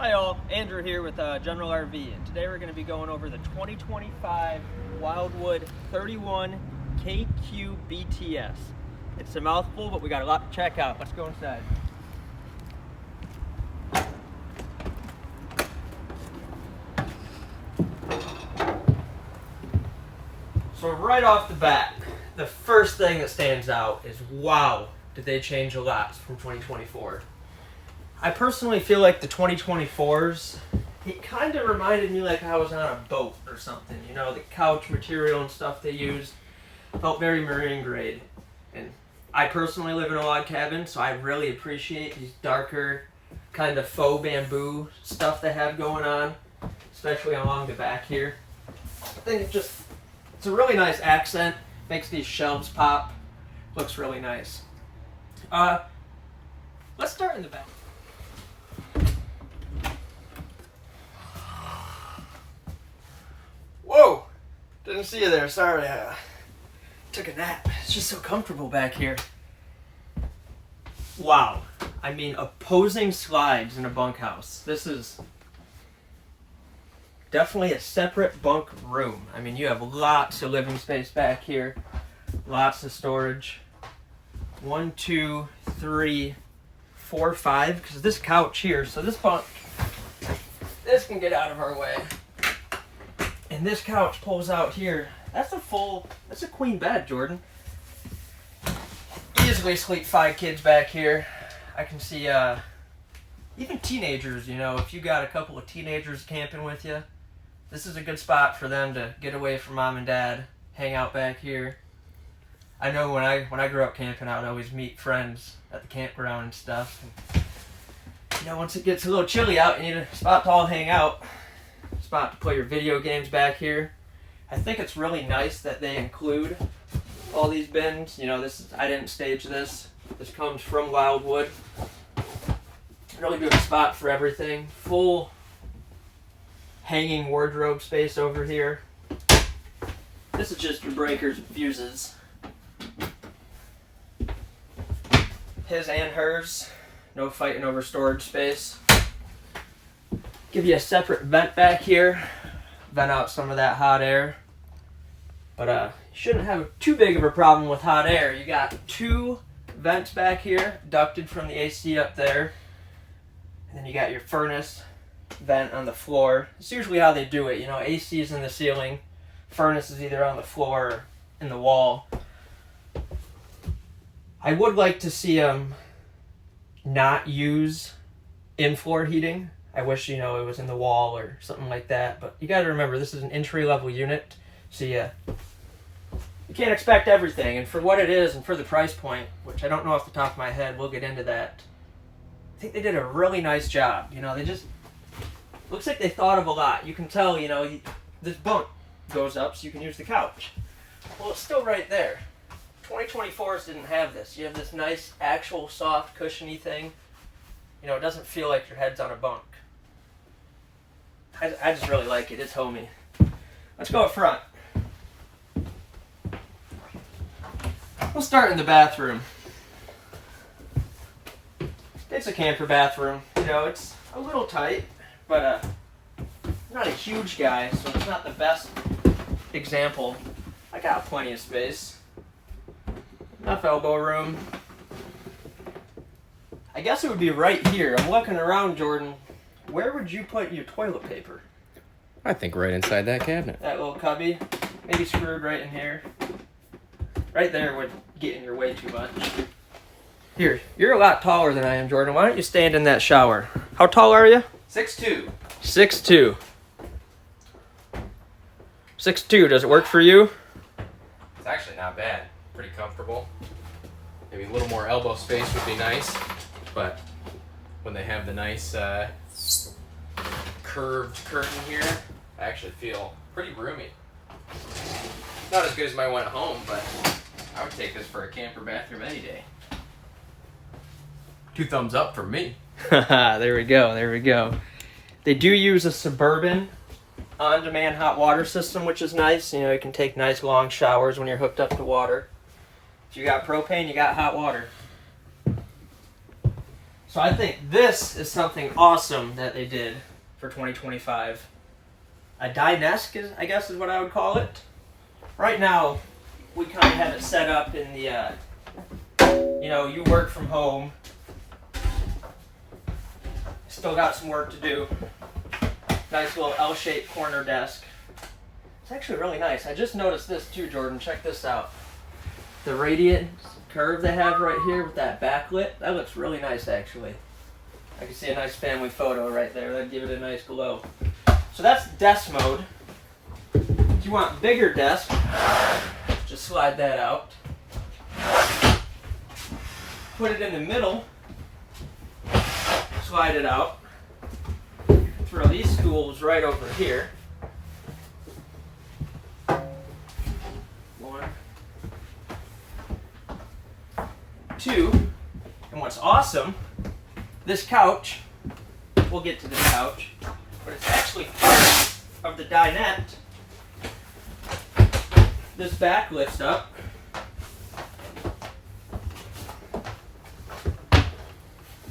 Hi all, Andrew here with General RV, and today we're going to be going over the 2025 Wildwood 31KQBTS. It's a mouthful, but we got a lot to check out. Let's go inside. So right off the bat, the first thing that stands out is, wow, did they change a lot from 2024. I personally feel like the 2024s, it kind of reminded me like I was on a boat or something. You know, the couch material and stuff they used felt very marine grade. And I personally live in a log cabin, so I really appreciate these darker kind of faux bamboo stuff they have going on, especially along the back here. I think it's a really nice accent, makes these shelves pop, looks really nice. Let's start in the back. Whoa! Didn't see you there, sorry. Took a nap. It's just so comfortable back here. Wow. I mean, opposing slides in a bunkhouse. This is definitely a separate bunk room. I mean, you have lots of living space back here. Lots of storage. 1, 2, 3, 4, 5. Because this couch here, so this bunk, this can get out of our way. And this couch pulls out here. That's a queen bed, Jordan. Easily sleep 5 kids back here. I can see even teenagers, you know, if you got a couple of teenagers camping with you, this is a good spot for them to get away from mom and dad, hang out back here. I know when I grew up camping, I would always meet friends at the campground and stuff. And, you know, once it gets a little chilly out, you need a spot to all hang out. Spot to play your video games back here. I think it's really nice that they include all these bins. You know, I didn't stage this. This comes from Wildwood. Really good spot for everything. Full hanging wardrobe space over here. This is just your breakers and fuses. His and hers. No fighting over storage space. Give you a separate vent back here. Vent out some of that hot air. But you shouldn't have too big of a problem with hot air. You got 2 vents back here, ducted from the AC up there. And then you got your furnace vent on the floor. It's usually how they do it. You know, AC is in the ceiling. Furnace is either on the floor or in the wall. I would like to see them not use in-floor heating. I wish, you know, it was in the wall or something like that. But you got to remember, this is an entry-level unit. So you can't expect everything. And for what it is and for the price point, which I don't know off the top of my head, we'll get into that. I think they did a really nice job. You know, looks like they thought of a lot. You can tell, you know, this bunk goes up so you can use the couch. Well, it's still right there. 2024s didn't have this. You have this nice, actual, soft, cushiony thing. You know, it doesn't feel like your head's on a bunk. I just really like it. It's homey. Let's go up front. We'll start in the bathroom. It's a camper bathroom. You know, it's a little tight, but I'm not a huge guy, so it's not the best example. I got plenty of space. Enough elbow room. I guess it would be right here. I'm looking around, Jordan. Where would you put your toilet paper? I think right inside that cabinet. That little cubby. Maybe screwed right in here. Right there would get in your way too much. Here, you're a lot taller than I am, Jordan. Why don't you stand in that shower? How tall are you? 6'2". 6'2". 6'2". Does it work for you? It's actually not bad. Pretty comfortable. Maybe a little more elbow space would be nice, but when they have the nice curved curtain here, I actually feel pretty roomy. Not as good as my one at home, but I would take this for a camper bathroom any day. 2 thumbs up for me. There we go, there we go. They do use a Suburban on-demand hot water system, which is nice. You know, you can take nice long showers when you're hooked up to water. If you got propane, you got hot water. So I think this is something awesome that they did for 2025. A dinette, I guess is what I would call it. Right now, we kind of have it set up in the, you work from home. Still got some work to do. Nice little L-shaped corner desk. It's actually really nice. I just noticed this too, Jordan. Check this out. The radiant curve they have right here with that backlit, that looks really nice actually. I can see a nice family photo right there. That'd give it a nice glow. So that's desk mode. If you want bigger desk, just slide that out. Put it in the middle. Slide it out. Throw these stools right over here. One. Two. And what's awesome, this couch, we'll get to this couch, but it's actually part of the dinette. This back lifts up.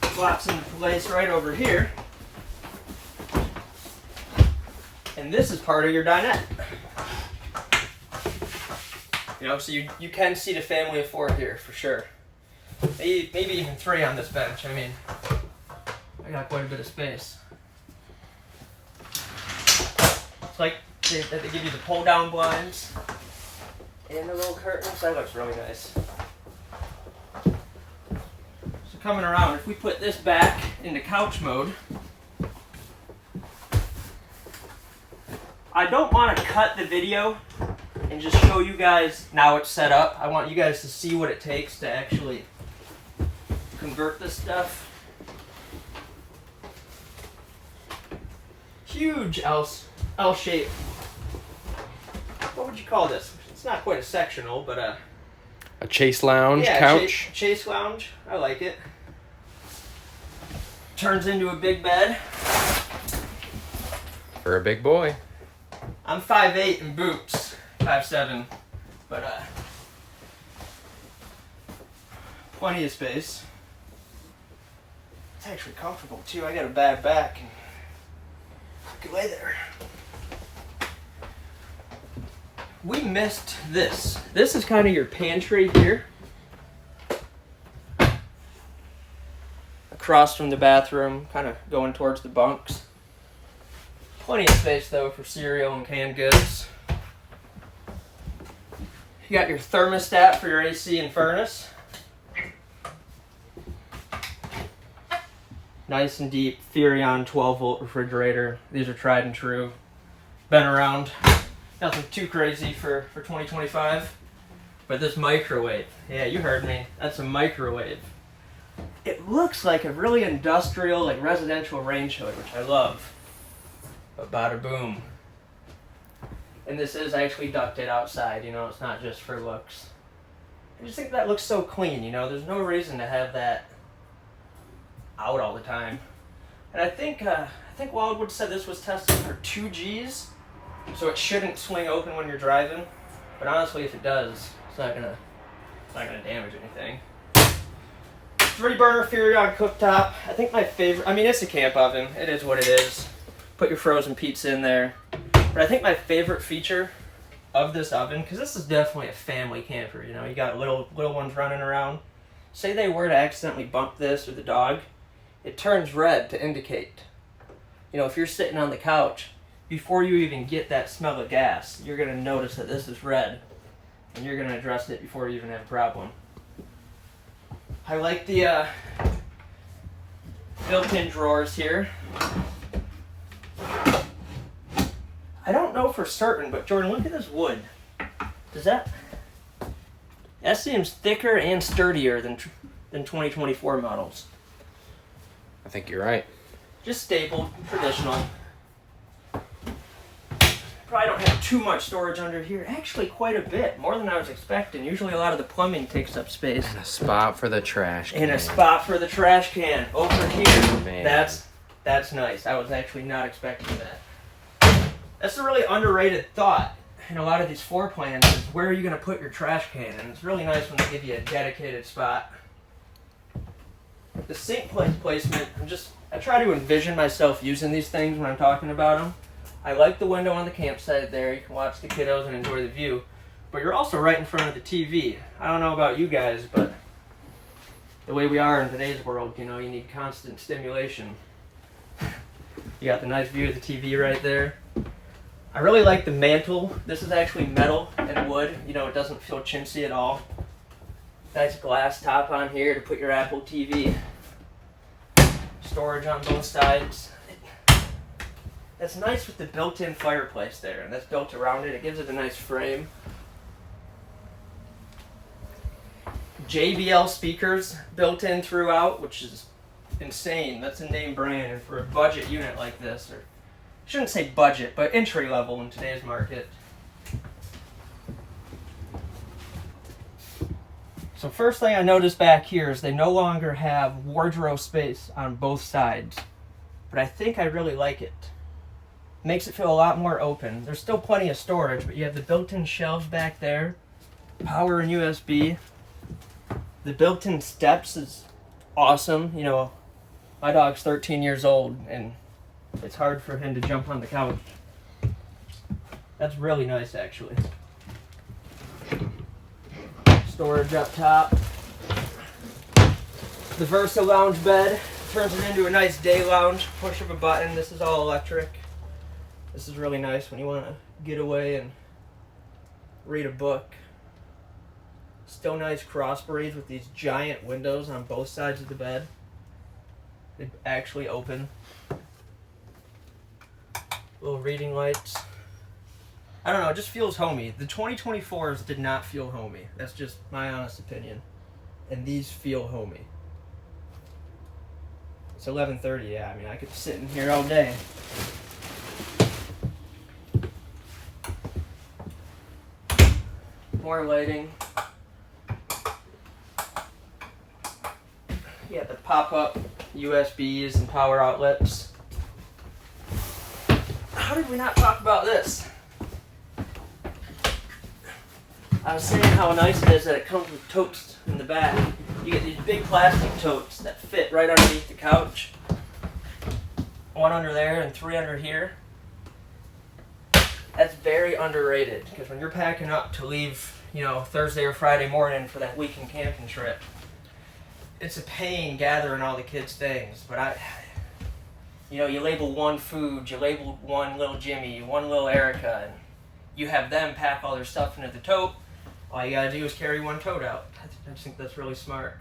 Flops into place right over here. And this is part of your dinette. So you can seat a family of 4 here for sure. Maybe even 3 on this bench. I mean, I got quite a bit of space. It's like they give you the pull down blinds and the little curtains. That looks really nice. Coming around, if we put this back into couch mode, I don't want to cut the video and just show you guys now it's set up. I want you guys to see what it takes to actually convert this stuff. Huge L shape. What would you call this? It's not quite a sectional, but a chase lounge couch. Chase lounge. I like it. Turns into a big bed. For a big boy. I'm 5'8" in boots, 5'7", but plenty of space. It's actually comfortable too. I got a bad back and I could lay there. We missed this. This is kind of your pantry here. Across from the bathroom, kind of going towards the bunks. Plenty of space though for cereal and canned goods. You got your thermostat for your AC and furnace. Nice and deep Furrion 12-volt refrigerator. These are tried and true. Been around. Nothing too crazy for 2025. But this microwave, yeah, you heard me. That's a microwave. It looks like a really industrial, like residential range hood, which I love. But bada boom. And this is actually ducted outside, it's not just for looks. I just think that looks so clean, there's no reason to have that out all the time. And I think Wildwood said this was tested for 2 Gs, so it shouldn't swing open when you're driving. But honestly, if it does, it's not gonna damage anything. 3-burner Furrion cooktop. I think my favorite, it's a camp oven. It is what it is. Put your frozen pizza in there. But I think my favorite feature of this oven, because this is definitely a family camper, you got little ones running around. Say they were to accidentally bump this or the dog, it turns red to indicate. If you're sitting on the couch, before you even get that smell of gas, you're going to notice that this is red. And you're going to address it before you even have a problem. I like the built-in drawers here. I don't know for certain, but Jordan, look at this wood. That seems thicker and sturdier than 2024 models. I think you're right. Just stapled, traditional. Probably don't have too much storage under here. Actually, quite a bit. More than I was expecting. Usually a lot of the plumbing takes up space. And a spot for the trash can. And a spot for the trash can. Over here. Man. That's nice. I was actually not expecting that. That's a really underrated thought in a lot of these floor plans is where are you going to put your trash can? And it's really nice when they give you a dedicated spot. The sink placement, I try to envision myself using these things when I'm talking about them. I like the window on the campsite there. You can watch the kiddos and enjoy the view. But you're also right in front of the TV. I don't know about you guys, but the way we are in today's world, you know, you need constant stimulation. You got the nice view of the TV right there. I really like the mantle. This is actually metal and wood. You know, it doesn't feel chintzy at all. Nice glass top on here to put your Apple TV. Storage on both sides. That's nice with the built-in fireplace there, and that's built around it. It gives it a nice frame. JBL speakers built in throughout, which is insane. That's a name brand, and for a budget unit like this, or I shouldn't say budget, but entry level in today's market. So first thing I noticed back here is they no longer have wardrobe space on both sides, but I think I really like it. Makes it feel a lot more open. There's still plenty of storage, but you have the built-in shelves back there, power and USB. The built-in steps is awesome. You know, my dog's 13 years old, and it's hard for him to jump on the couch. That's really nice, actually. Storage up top. The Versa lounge bed turns it into a nice day lounge. Push of a button. This is all electric. This is really nice when you want to get away and read a book. Still nice crossbreeds with these giant windows on both sides of the bed. They actually open. Little reading lights. I don't know, it just feels homey. The 2024s did not feel homey. That's just my honest opinion. And these feel homey. It's 11:30, yeah. I mean, I could sit in here all day. More lighting. Yeah, the pop-up USBs and power outlets. How did we not talk about this? I was saying how nice it is that it comes with totes in the back. You get these big plastic totes that fit right underneath the couch. One under there and three under here. That's very underrated, because when you're packing up to leave, you know, Thursday or Friday morning for that weekend camping trip, it's a pain gathering all the kids' things. But you know, you label one food, you label one little Jimmy, one little Erica, and you have them pack all their stuff into the tote. All you gotta do is carry one tote out. I just think that's really smart.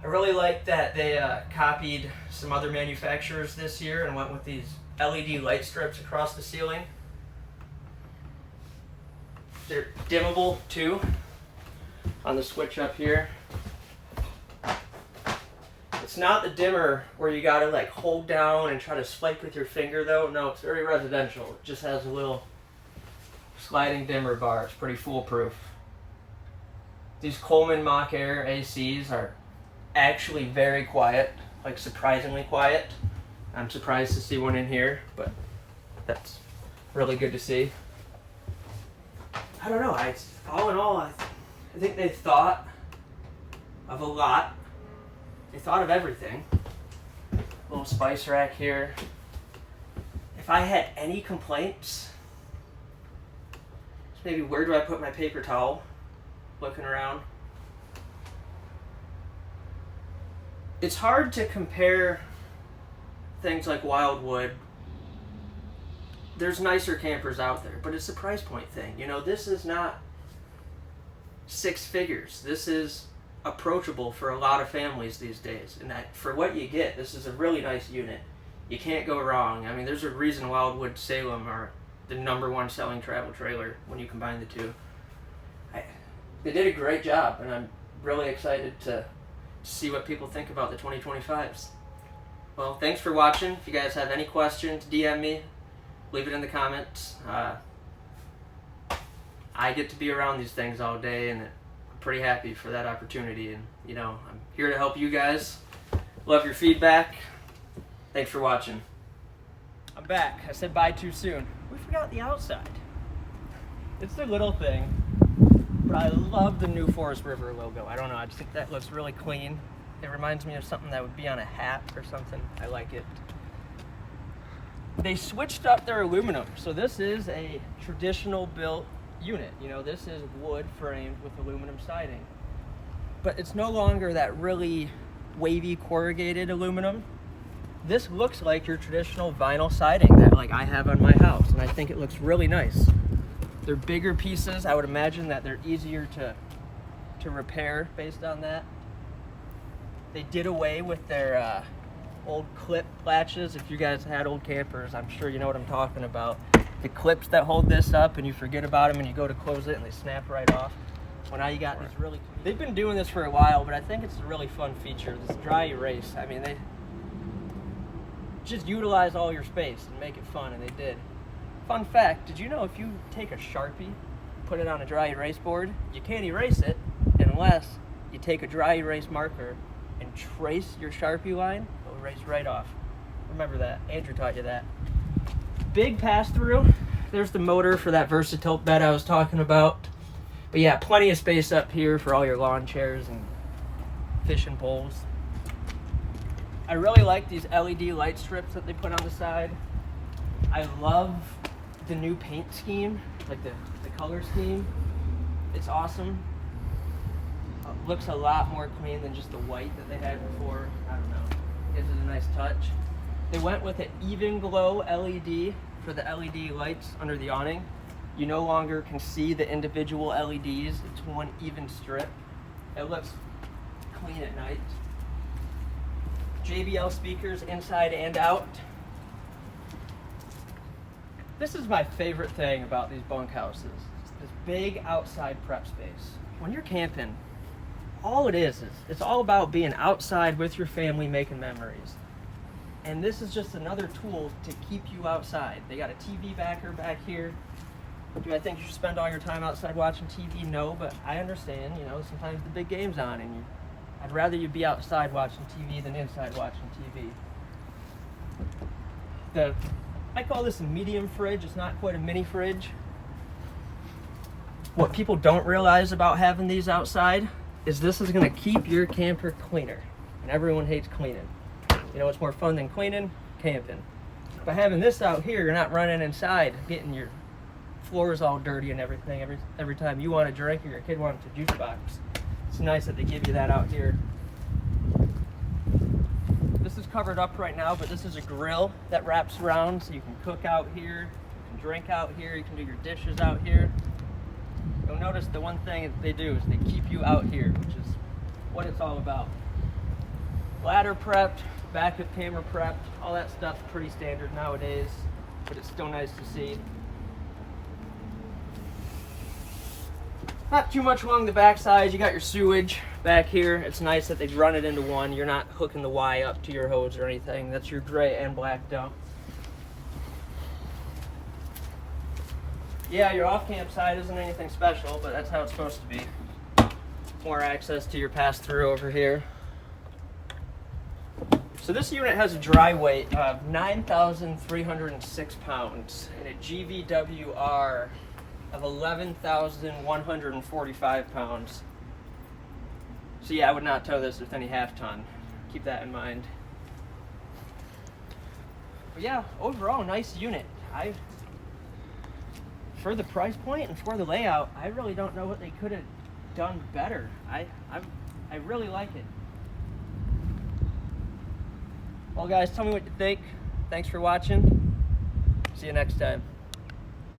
I really like that they copied some other manufacturers this year and went with these LED light strips across the ceiling. They're dimmable too on the switch up here. It's not the dimmer where you gotta like hold down and try to swipe with your finger though. No, it's very residential. It just has a little sliding dimmer bar. It's pretty foolproof. These Coleman Mach Air ACs are actually very quiet, like surprisingly quiet. I'm surprised to see one in here, but that's really good to see. I don't know, all in all, I think they thought of a lot. They thought of everything. Little spice rack here. If I had any complaints, maybe where do I put my paper towel? Looking around. It's hard to compare things like Wildwood. There's nicer campers out there, but it's a price point thing. You know, this is not six figures. This is approachable for a lot of families these days. And for what you get, this is a really nice unit. You can't go wrong. I mean, there's a reason Wildwood Salem are the #1 selling travel trailer when you combine the two. They did a great job, and I'm really excited to see what people think about the 2025s. Well, thanks for watching. If you guys have any questions, DM me. Leave it in the comments. I get to be around these things all day, and I'm pretty happy for that opportunity. And, you know, I'm here to help you guys. Love your feedback. Thanks for watching. I'm back. I said bye too soon. We forgot the outside. It's the little thing, but I love the new Forest River logo. I don't know, I just think that looks really clean. It reminds me of something that would be on a hat or something. I like it. They switched up their aluminum. So this is a traditional built unit. You know, this is wood framed with aluminum siding. But it's no longer that really wavy corrugated aluminum. This looks like your traditional vinyl siding that like I have on my house, and I think it looks really nice. They're bigger pieces. I would imagine that they're easier to repair based on that. They did away with their old clip latches. If you guys had old campers, I'm sure you know what I'm talking about. The clips that hold this up and you forget about them and you go to close it and they snap right off. Well, now you got these really... They've been doing this for a while, but I think it's a really fun feature, this dry erase. I mean, they just utilize all your space and make it fun, and they did. Fun fact, did you know if you take a Sharpie, put it on a dry erase board, you can't erase it unless you take a dry erase marker and trace your Sharpie line, it'll erase right off. Remember that. Andrew taught you that. Big pass-through. There's the motor for that versatile bed I was talking about. But yeah, plenty of space up here for all your lawn chairs and fishing poles. I really like these LED light strips that they put on the side. I love the new paint scheme, like the color scheme. It's awesome. Looks a lot more clean than just the white that they had before. I don't know. Gives it a nice touch. They went with an even glow LED for the LED lights under the awning. You no longer can see the individual LEDs. It's one even strip. It looks clean at night. JBL speakers inside and out. This is my favorite thing about these bunkhouses. This big outside prep space. When you're camping, all it is it's all about being outside with your family making memories. And this is just another tool to keep you outside. They got a TV backer back here. Do I think you should spend all your time outside watching TV? No, but I understand, you know, sometimes the big game's on and I'd rather you be outside watching TV than inside watching TV. I call this a medium fridge. It's not quite a mini fridge. What people don't realize about having these outside is this is gonna keep your camper cleaner. And everyone hates cleaning. You know what's more fun than cleaning? Camping. By having this out here, you're not running inside, getting your floors all dirty and everything every time you want a drink or your kid wants a juice box. It's nice that they give you that out here. This is covered up right now, but this is a grill that wraps around, so you can cook out here, you can drink out here, you can do your dishes out here. You'll notice the one thing that they do is they keep you out here, which is what it's all about. Ladder prepped, backup camera prepped, all that stuff's pretty standard nowadays, but it's still nice to see. Not too much along the back side. You got your sewage back here. It's nice that they've run it into one. You're not hooking the Y up to your hose or anything. That's your gray and black dump. Yeah, your off-camp side isn't anything special, but that's how it's supposed to be. More access to your pass-through over here. So this unit has a dry weight of 9,306 pounds and a GVWR of 11,145 pounds. So yeah, I would not tow this with any half ton. Keep that in mind. But yeah, overall, nice unit. For the price point and for the layout, I really don't know what they could have done better. I really like it. Well guys, tell me what you think. Thanks for watching. See you next time.